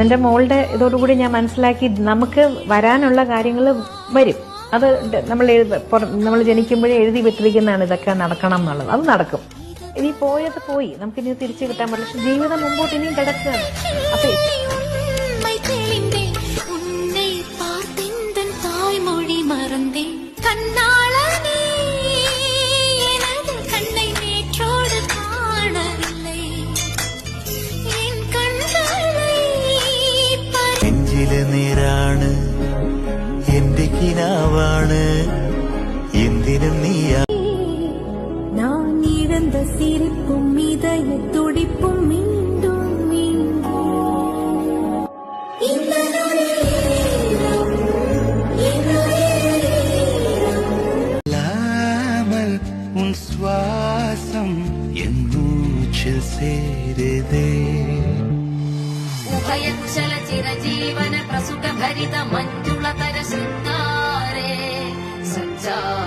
എൻ്റെ മോളുടെ ഇതോടുകൂടി ഞാൻ മനസ്സിലാക്കി നമുക്ക് വരാനുള്ള കാര്യങ്ങൾ വരും. അത് നമ്മൾ ജനിക്കുമ്പോഴേ എഴുതി വിട്ടിരിക്കുന്നതാണ് ഇതൊക്കെ നടക്കണം എന്നുള്ളത്. അത് നടക്കും. ഇനി പോയത് പോയി, നമുക്കിനി തിരിച്ചു കിട്ടാൻ പറ്റില്ല. പക്ഷെ ജീവിതം മുമ്പോട്ട് ഇനിയും കിടക്കുകയാണ്. അപ്പൊ നേരാണ് എന്റെ കിനാവാണ് എന്തിനും നീയാ நான் இழந்த சிரிப்பும் இதய துடிப்பும் மீண்டும் இல்லாமல் உன் சுவாசம் என் மூச்சில் சேருதே ഉഭയകുശല ചിരജീവന പ്രസുഖ ഭരിത മഞ്ജുളതര ശൃംഗാരേ സഞ്ചാര